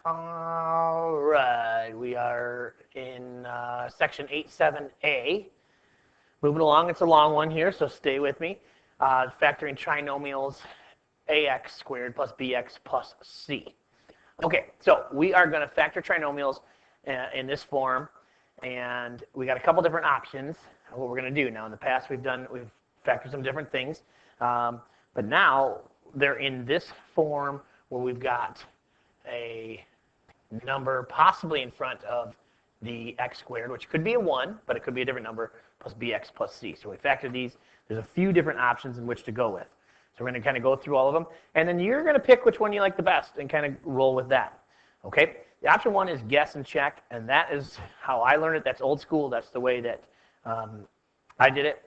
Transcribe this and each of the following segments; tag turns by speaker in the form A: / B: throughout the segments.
A: All right, we are in section 8.7a. Moving along, it's a long one here, so stay with me. Factoring trinomials, ax squared plus bx plus c. Okay, so we are going to factor trinomials in this form, and we got a couple different options of what we're going to do. Now, in the past, we've factored some different things, but now they're in this form where we've got a number possibly in front of the x squared, which could be a 1, but it could be a different number, plus bx plus c. So we factor these. There's a few different options in which to go with. So we're going to kind of go through all of them, and then you're going to pick which one you like the best and kind of roll with that. Okay? The option 1 is guess and check, and that is how I learned it. That's old school. That's the way that I did it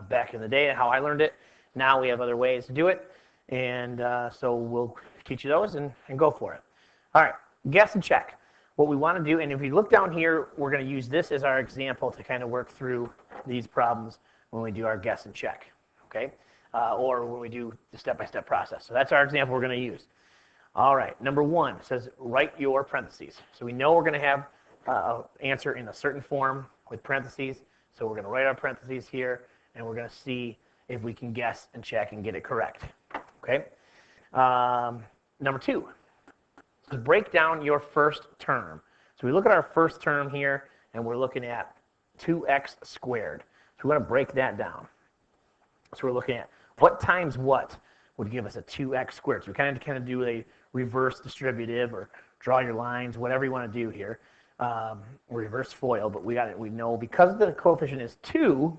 A: back in the day, how I learned it. Now we have other ways to do it, and so we'll teach you those and go for it. All right, guess and check. What we want to do, and if you look down here, we're going to use this as our example to kind of work through these problems when we do our guess and check, okay? Or when we do the step-by-step process. So that's our example we're going to use. All right, number 1 says write your parentheses. So we know we're going to have an answer in a certain form with parentheses. So we're going to write our parentheses here, and we're going to see if we can guess and check and get it correct, okay? Number 2. So break down your first term. So we look at our first term here, and we're looking at 2x squared. So we want to break that down. So we're looking at what times what would give us a 2x squared. So we kind of do a reverse distributive or draw your lines, whatever you want to do here. Reverse FOIL, but we know because the coefficient is 2,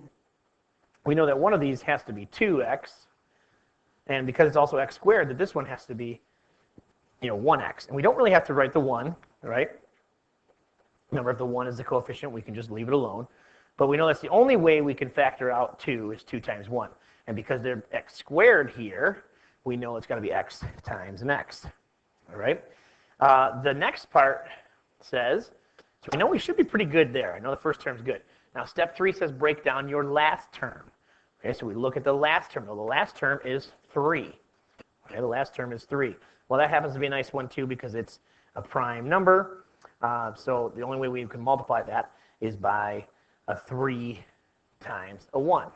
A: we know that one of these has to be 2x, and because it's also x squared, that this one has to be 1x. And we don't really have to write the 1, right? Remember, if the 1 is the coefficient, we can just leave it alone. But we know that's the only way we can factor out 2 is 2 times 1. And because they're x squared here, we know it's going to be x times an x. All right? The next part says, so we know we should be pretty good there. I know the first term's good. Now, step 3 says break down your last term. Okay, so we look at the last term. Well, the last term is 3. Okay, the last term is 3. Well, that happens to be a nice one, too, because it's a prime number. So the only way we can multiply that is by a 3 times a 1.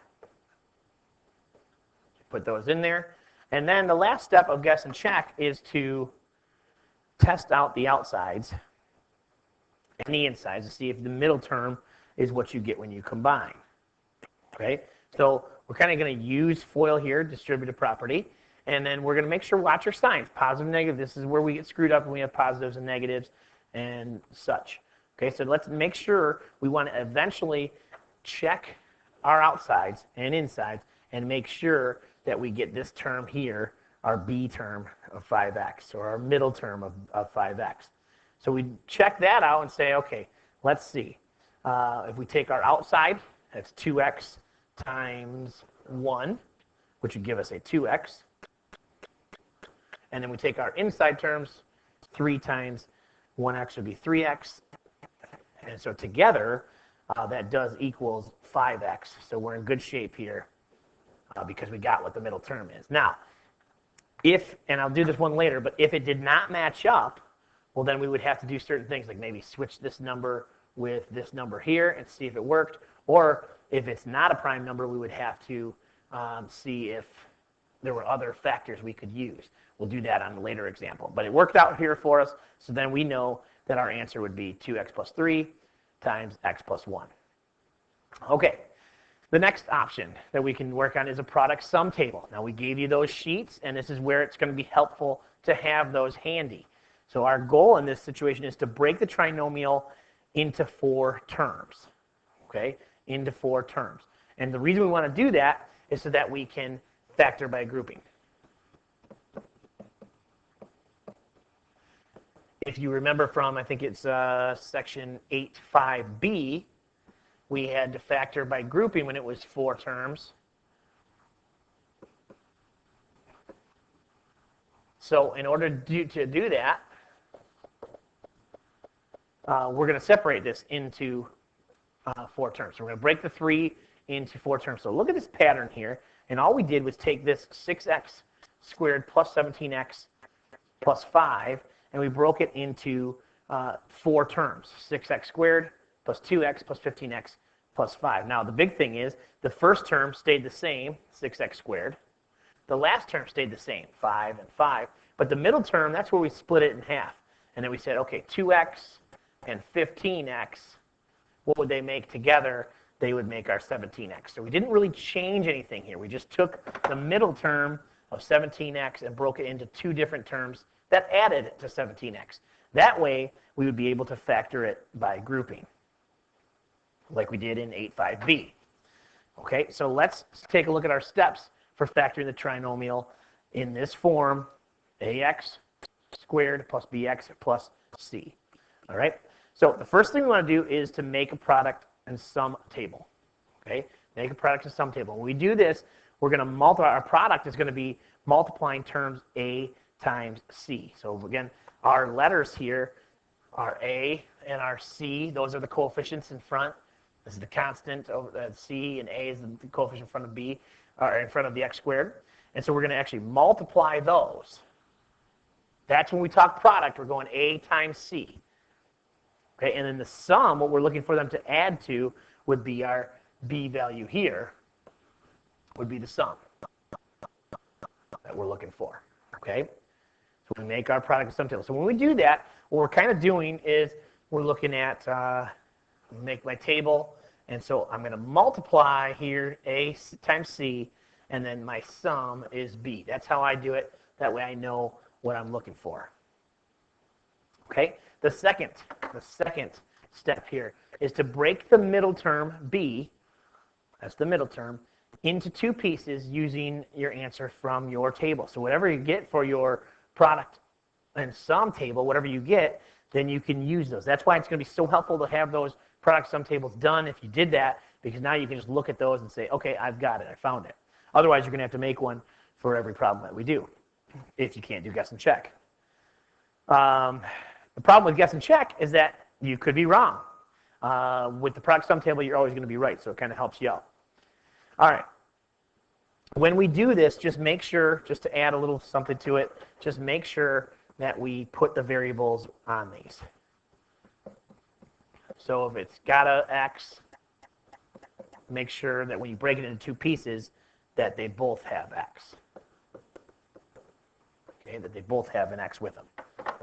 A: Put those in there. And then the last step of guess and check is to test out the outsides and the insides to see if the middle term is what you get when you combine. Okay? So we're kind of going to use FOIL here, distributive property. And then we're going to make sure, watch your signs, positive, negative. This is where we get screwed up when we have positives and negatives and such. Okay, so let's make sure we want to eventually check our outsides and insides and make sure that we get this term here, our b term of 5x, or our middle term of 5x. So we check that out and say, okay, let's see. If we take our outside, that's 2x times 1, which would give us a 2x. And then we take our inside terms, 3 times 1x would be 3x. And so together, that does equals 5x. So we're in good shape here because we got what the middle term is. Now, and I'll do this one later, but if it did not match up, well, then we would have to do certain things, like maybe switch this number with this number here and see if it worked. Or if it's not a prime number, we would have to see if there were other factors we could use. We'll do that on a later example. But it worked out here for us, so then we know that our answer would be 2x plus 3 times x plus 1. Okay, the next option that we can work on is a product sum table. Now, we gave you those sheets, and this is where it's going to be helpful to have those handy. So our goal in this situation is to break the trinomial into 4 terms, okay, into 4 terms. And the reason we want to do that is so that we can factor by grouping. If you remember from, I think it's section 8.5b, we had to factor by grouping when it was 4 terms. So in order to do that, we're going to separate this into 4 terms. So we're going to break the 3 into 4 terms. So look at this pattern here. And all we did was take this 6x squared plus 17x plus 5, and we broke it into 4 terms, 6x squared plus 2x plus 15x plus 5. Now, the big thing is the first term stayed the same, 6x squared. The last term stayed the same, 5 and 5. But the middle term, that's where we split it in half. And then we said, okay, 2x and 15x, what would they make together? They would make our 17x. So we didn't really change anything here. We just took the middle term of 17x and broke it into 2 different terms that added to 17x. That way, we would be able to factor it by grouping, like we did in 8.5b. Okay, so let's take a look at our steps for factoring the trinomial in this form, ax squared plus bx plus c. All right, so the first thing we want to do is to make a product and sum table. Okay, make a product and sum table. When we do this, we're going to multiply. Our product is going to be multiplying terms a times c. So again, our letters here are a and our c. Those are the coefficients in front. This is the constant over c, and a is the coefficient in front of b, or in front of the x squared. And so we're going to actually multiply those. That's when we talk product, we're going a times c. Okay, and then the sum, what we're looking for them to add to would be our b value here, would be the sum that we're looking for. Okay, so we make our product and sum table. So when we do that, what we're kind of doing is we're looking at make my table, and so I'm going to multiply here a times c, and then my sum is b. That's how I do it. That way I know what I'm looking for. Okay, the second step here is to break the middle term b, that's the middle term, into 2 pieces using your answer from your table. So whatever you get for your product and sum table, whatever you get, then you can use those. That's why it's going to be so helpful to have those product sum tables done if you did that, because now you can just look at those and say, okay, I've got it, I found it. Otherwise, you're going to have to make one for every problem that we do, if you can't do guess and check. The problem with guess and check is that you could be wrong. With the product sum table, you're always going to be right, so it kind of helps you out. All right. When we do this, just make sure, just to add a little something to it, just make sure that we put the variables on these. So if it's got a x, make sure that when you break it into 2 pieces, that they both have x. Okay, that they both have an x with them.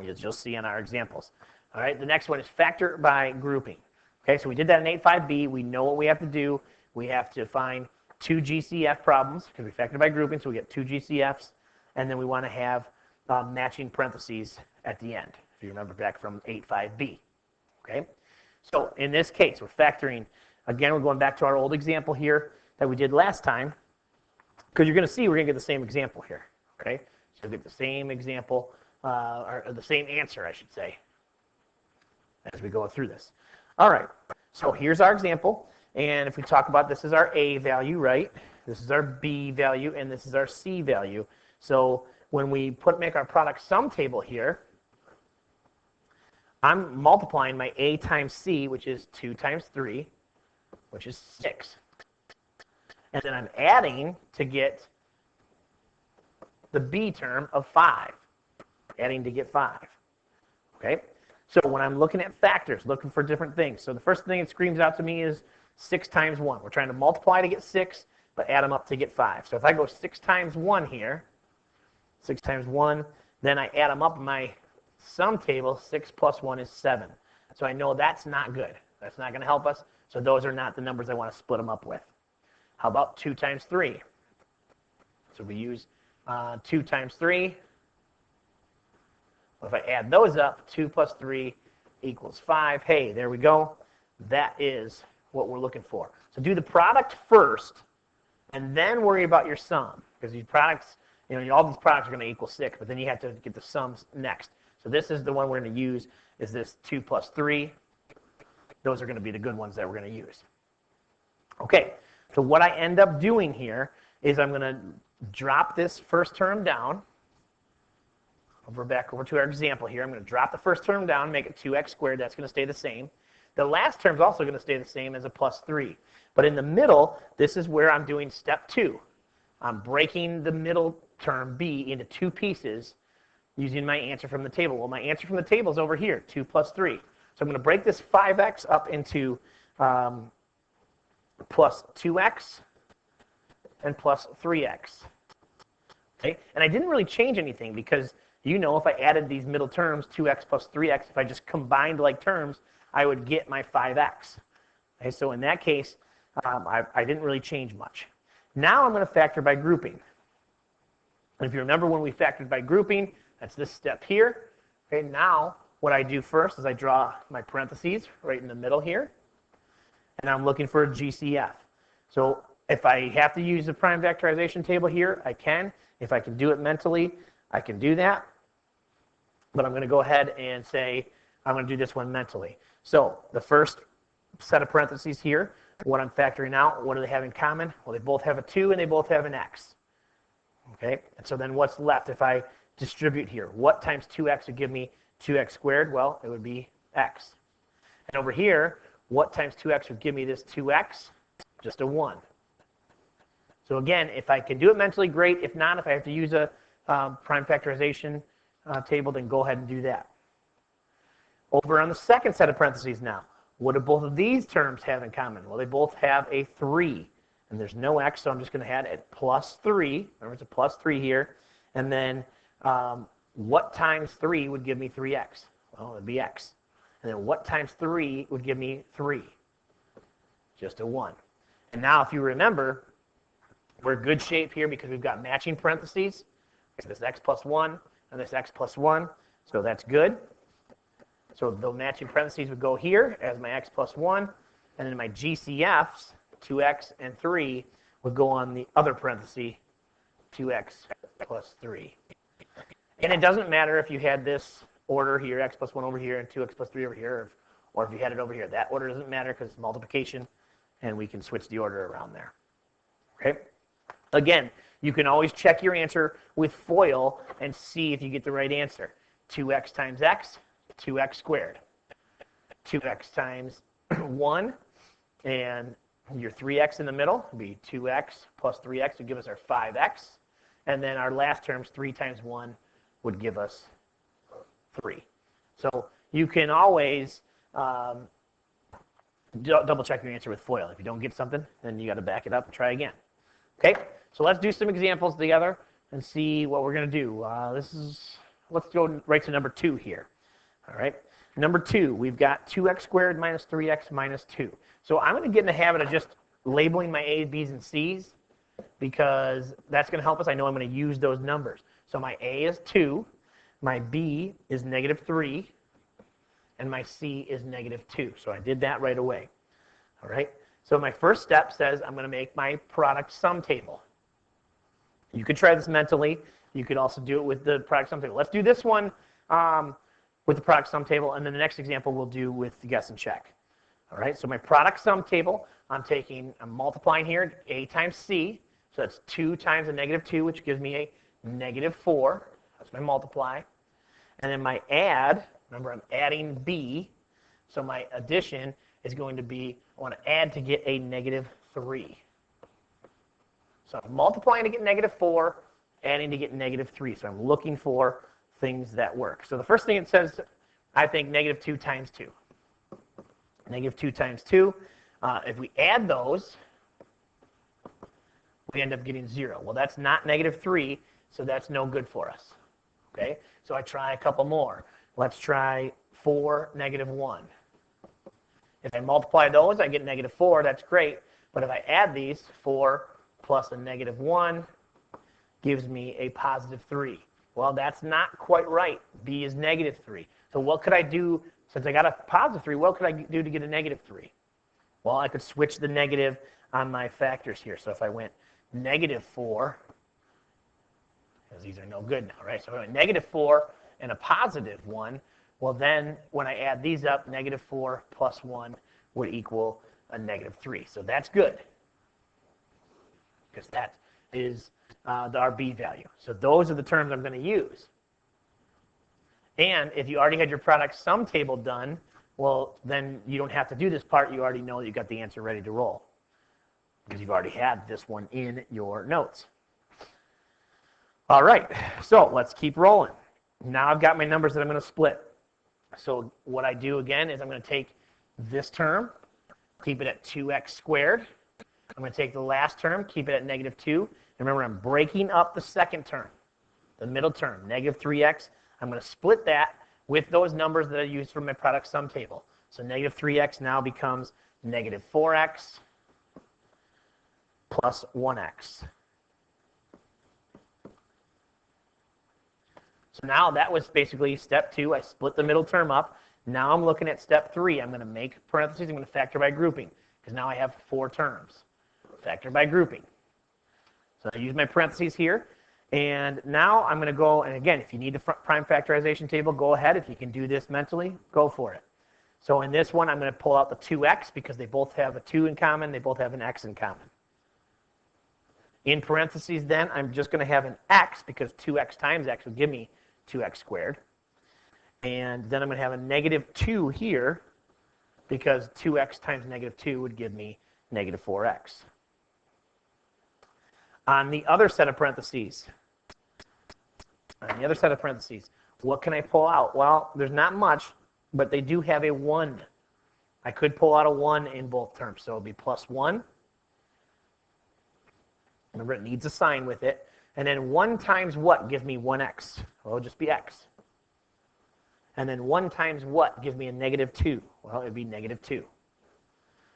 A: You'll see in our examples. All right, the next one is factor by grouping. Okay, so we did that in 8.5b. We know what we have to do. We have to find 2 GCF problems because we factored by grouping, so we get 2 GCFs, and then we want to have matching parentheses at the end, if you remember back from 8.5b. Okay, so in this case, we're factoring. Again, we're going back to our old example here that we did last time, because you're going to see we're going to get the same example here. Okay, so we'll get the same example, or the same answer, I should say, as we go through this. All right, so here's our example. And if we talk about this is our A value, right? This is our B value, and this is our C value. So when we make our product sum table here, I'm multiplying my A times C, which is 2 times 3, which is 6. And then I'm adding to get the B term of 5, adding to get 5. Okay? So when I'm looking at factors, looking for different things, so the first thing that screams out to me is 6 times 1. We're trying to multiply to get 6, but add them up to get 5. So if I go 6 times 1 here, 6 times 1, then I add them up in my sum table, 6 plus 1 is 7. So I know that's not good. That's not going to help us. So those are not the numbers I want to split them up with. How about 2 times 3? So we use 2 times 3. Well, if I add those up, 2 plus 3 equals 5. Hey, there we go. That is what we're looking for. So do the product first, and then worry about your sum. Because these products, all these products are going to equal 6, but then you have to get the sums next. So this is the one we're going to use, is this 2 plus 3. Those are going to be the good ones that we're going to use. Okay, so what I end up doing here is I'm going to drop this first term down. Back over to our example here. I'm going to drop the first term down, make it 2x squared. That's going to stay the same. The last term is also going to stay the same as a plus 3. But in the middle, this is where I'm doing step 2. I'm breaking the middle term b into 2 pieces using my answer from the table. Well, my answer from the table is over here, 2 plus 3. So I'm going to break this 5x up into plus 2x and plus 3x. Okay? And I didn't really change anything because you know if I added these middle terms, 2x plus 3x, if I just combined like terms, I would get my 5x. Okay? So in that case, I didn't really change much. Now I'm going to factor by grouping. And if you remember when we factored by grouping, that's this step here. Okay, now what I do first is I draw my parentheses right in the middle here, and I'm looking for a GCF. So if I have to use the prime factorization table here, I can. If I can do it mentally, I can do that. But I'm going to go ahead and say I'm going to do this one mentally. So the first set of parentheses here, what I'm factoring out, what do they have in common? Well, they both have a 2 and they both have an x. Okay, and so then what's left if I distribute here? What times 2x would give me 2x squared? Well, it would be x. And over here, what times 2x would give me this 2x? Just a 1. So again, if I can do it mentally, great. If not, if I have to use a prime factorization table, then go ahead and do that. Over on the second set of parentheses now, what do both of these terms have in common? Well, they both have a 3. And there's no x, so I'm just going to add it plus 3. Remember, it's a plus 3 here. And then what times 3 would give me 3x? Well, it would be x. And then what times 3 would give me 3? Just a 1. And now if you remember, we're in good shape here because we've got matching parentheses. So this x plus 1 and this x plus 1. So that's good. So the matching parentheses would go here as my x plus 1. And then my GCFs, 2x and 3, would go on the other parenthesis, 2x plus 3. And it doesn't matter if you had this order here, x plus 1 over here and 2x plus 3 over here, or if you had it over here. That order doesn't matter because it's multiplication, and we can switch the order around there. Okay? Again, you can always check your answer with FOIL and see if you get the right answer. 2x times x, 2x squared. 2x times 1, and your 3x in the middle would be 2x plus 3x would give us our 5x. And then our last terms, 3 times 1, would give us 3. So you can always double check your answer with FOIL. If you don't get something, then you got to back it up and try again. Okay, so let's do some examples together and see what we're going to do. Let's go right to number 2 here. All right, number 2, we've got 2x squared minus 3x minus 2. So I'm going to get in the habit of just labeling my A's, B's, and C's because that's going to help us. I know I'm going to use those numbers. So my A is 2, my B is negative 3, and my C is negative 2. So I did that right away. All right. So my first step says I'm going to make my product sum table. You could try this mentally. You could also do it with the product sum table. Let's do this one with the product sum table, and then the next example we'll do with the guess and check. All right, so my product sum table, I'm multiplying here, A times C. So that's 2 times a negative 2, which gives me a negative 4. That's my multiply. And then my add, remember I'm adding B. So my addition is going to be, I want to add to get a negative 3. So I'm multiplying to get negative 4, adding to get negative 3. So I'm looking for things that work. So the first thing it says, I think negative 2 times 2. Negative 2 times 2. If we add those, we end up getting 0. Well, that's not negative 3, so that's no good for us. Okay, so I try a couple more. Let's try 4, negative 1. If I multiply those, I get negative 4. That's great. But if I add these, 4 plus a negative 1 gives me a positive 3. Well, that's not quite right. B is negative 3. So what could I do? Since I got a positive 3, what could I do to get a negative 3? Well, I could switch the negative on my factors here. So if I went negative 4, because these are no good now, right? So if I went negative 4 and a positive 1, well then when I add these up, negative 4 plus 1 would equal a negative 3. So that's good, because that is our B value. So those are the terms I'm going to use. And if you already had your product sum table done, well, then you don't have to do this part. You already know that you got the answer ready to roll because you've already had this one in your notes. All right, so let's keep rolling. Now I've got my numbers that I'm going to split. So what I do again is I'm going to take this term, keep it at 2x squared. I'm going to take the last term, keep it at negative 2. And remember, I'm breaking up the second term, the middle term, negative 3x. I'm going to split that with those numbers that I used for my product sum table. So negative 3x now becomes negative 4x plus 1x. So now that was basically step 2. I split the middle term up. Now I'm looking at step 3. I'm going to make parentheses. I'm going to factor by grouping because now I have 4 terms. Factor by grouping. So I use my parentheses here. And now I'm going to go, and again, if you need a prime factorization table, go ahead. If you can do this mentally, go for it. So in this one, I'm going to pull out the 2x because they both have a 2 in common. They both have an x in common. In parentheses then, I'm just going to have an x because 2x times x would give me 2x squared. And then I'm going to have a negative 2 here because 2x times negative 2 would give me negative 4x. On the other set of parentheses, what can I pull out? Well, there's not much, but they do have a 1. I could pull out a 1 in both terms, so it'll be plus 1. Remember, it needs a sign with it. And then 1 times what gives me 1x? Well, it'll just be x. And then 1 times what gives me a negative 2? Well, it would be negative 2.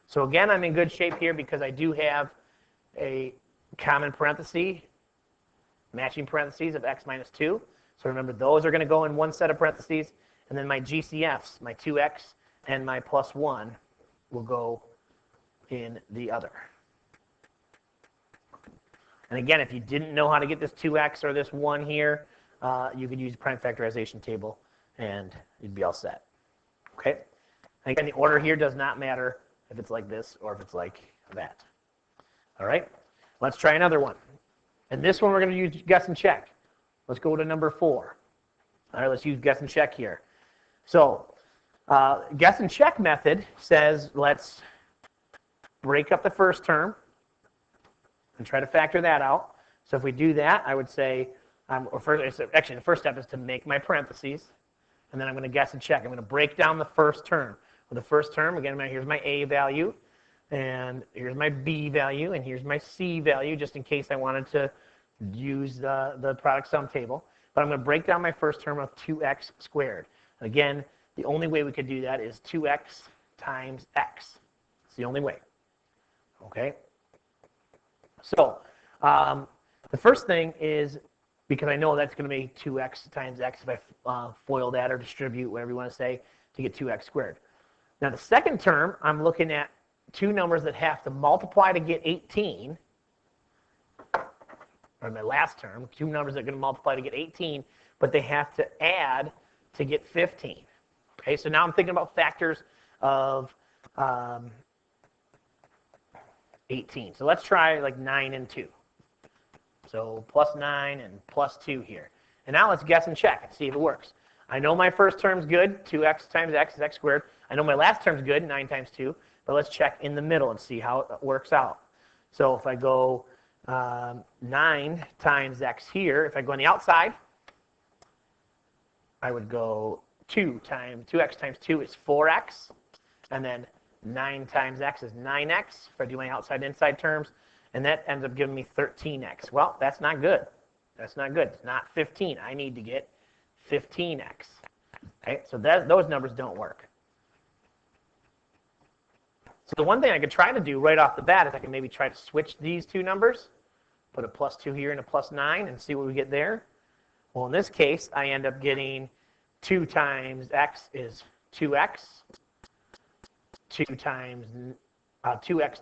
A: So again, I'm in good shape here because I do have a common parenthesis, matching parentheses of x minus 2. So remember, those are going to go in one set of parentheses. And then my GCFs, my 2x and my plus 1, will go in the other. And again, if you didn't know how to get this 2x or this 1 here, you could use the prime factorization table, and you'd be all set. Okay? And again, the order here does not matter if it's like this or if it's like that. All right? Let's try another one. And this one we're going to use guess and check. Let's go to number 4. All right, let's use guess and check here. So guess and check method says let's break up the first term and try to factor that out. So if we do that, I would say, actually the first step is to make my parentheses, and then I'm going to guess and check. I'm going to break down the first term. Well, the first term, again, here's my A value, and here's my B value, and here's my C value, just in case I wanted to use the product sum table. But I'm going to break down my first term of 2x squared. And again, the only way we could do that is 2x times x. It's the only way. Okay? So the first thing is, because I know that's going to be 2x times x if I FOIL that or distribute, whatever you want to say, to get 2x squared. Now the second term, I'm looking at two numbers that have to multiply to get 18, or my last term, two numbers that are going to multiply to get 18, but they have to add to get 15. Okay, so now I'm thinking about factors of 18. So let's try like 9 and 2. So plus 9 and plus 2 here. And now let's guess and check and see if it works. I know my first term's good. 2x times x is x squared. I know my last term's good, 9 times 2. But let's check in the middle and see how it works out. So if I go 9 times x here, if I go on the outside, I would go 2x times 2 is 4x. And then 9 times x is 9x if I do my outside-inside terms. And that ends up giving me 13x. Well, that's not good. That's not good. It's not 15. I need to get 15x. Okay, so those numbers don't work. So the one thing I could try to do right off the bat is I can maybe try to switch these two numbers, put a plus 2 here and a plus 9, and see what we get there. Well, in this case, I end up getting 2 times x is 2x. 2x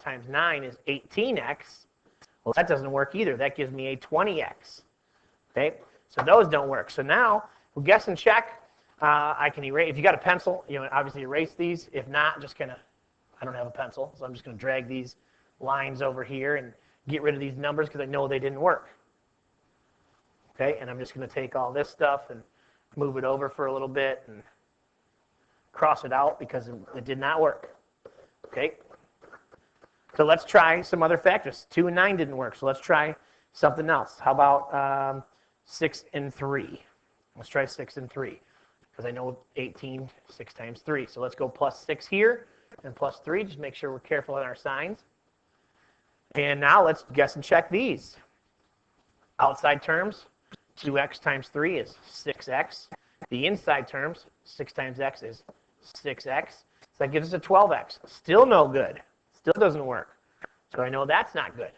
A: times 9 is 18x. Well, that doesn't work either. That gives me a 20x. Okay, so those don't work. So now, we'll guess and check. I can erase. If you got a pencil, obviously erase these. If not, just kind of, I don't have a pencil, so I'm just going to drag these lines over here and get rid of these numbers because I know they didn't work. Okay, and I'm just going to take all this stuff and move it over for a little bit and cross it out because it did not work. Okay, so let's try some other factors. 2 and 9 didn't work, so let's try something else. How about 6 and 3? Let's try 6 and 3, because I know 18, 6 times 3. So let's go plus 6 here and plus 3. Just make sure we're careful in our signs. And now let's guess and check these. Outside terms, 2x times 3 is 6x. The inside terms, 6 times x is 6x. So that gives us a 12x. Still no good. Still doesn't work. So I know that's not good.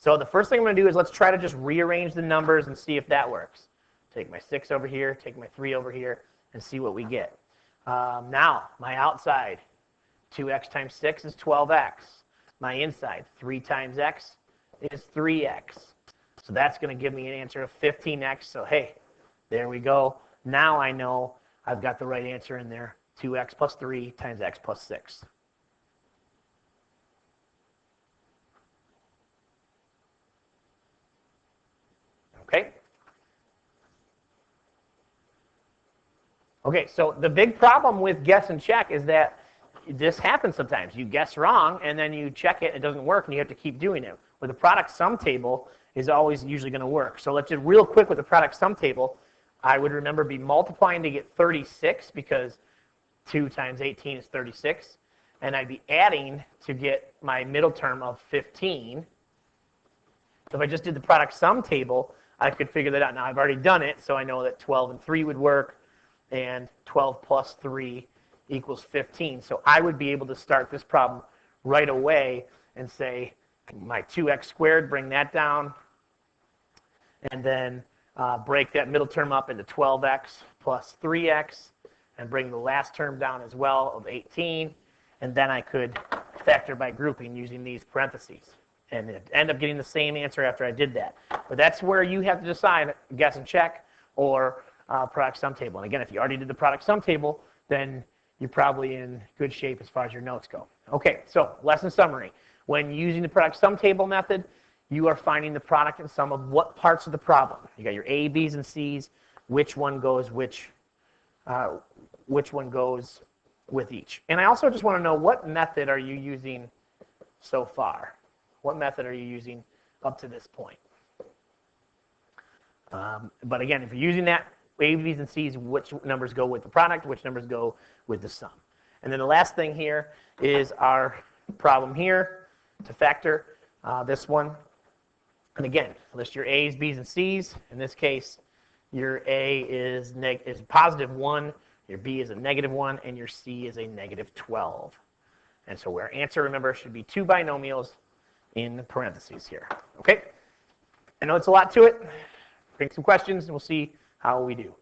A: So the first thing I'm going to do is let's try to just rearrange the numbers and see if that works. Take my 6 over here, take my 3 over here, and see what we get. Now, my outside, 2x times 6 is 12x. My inside, 3 times x is 3x. So that's going to give me an answer of 15x. So hey, there we go. Now I know I've got the right answer in there. 2x plus 3 times x plus 6. Okay? Okay, so the big problem with guess and check is that this happens sometimes. You guess wrong, and then you check it, it doesn't work, and you have to keep doing it. With the product sum table is always usually going to work. So let's just real quick with the product sum table, I would remember be multiplying to get 36 because 2 times 18 is 36. And I'd be adding to get my middle term of 15. So if I just did the product sum table, I could figure that out. Now I've already done it, so I know that 12 and 3 would work, and 12 plus 3 equals 15. So I would be able to start this problem right away and say my 2x squared, bring that down, and then break that middle term up into 12x plus 3x, and bring the last term down as well of 18. And then I could factor by grouping using these parentheses. And end up getting the same answer after I did that. But that's where you have to decide, guess and check, or product sum table. And again, if you already did the product sum table, then you're probably in good shape as far as your notes go. Okay, so lesson summary. When using the product sum table method, you are finding the product and sum of what parts of the problem. You got your A, B's, and C's. Which one goes which one goes with each. And I also just want to know, what method are you using so far? What method are you using up to this point? But again, if you're using that, A, B's, and C's, which numbers go with the product, which numbers go with the sum. And then the last thing here is our problem here to factor this one. And again, list your A's, B's, and C's. In this case, your A is positive 1, your B is a negative 1, and your C is a negative 12. And so our answer, remember, should be 2 binomials in parentheses here. Okay? I know it's a lot to it. Bring some questions, and we'll see how we do.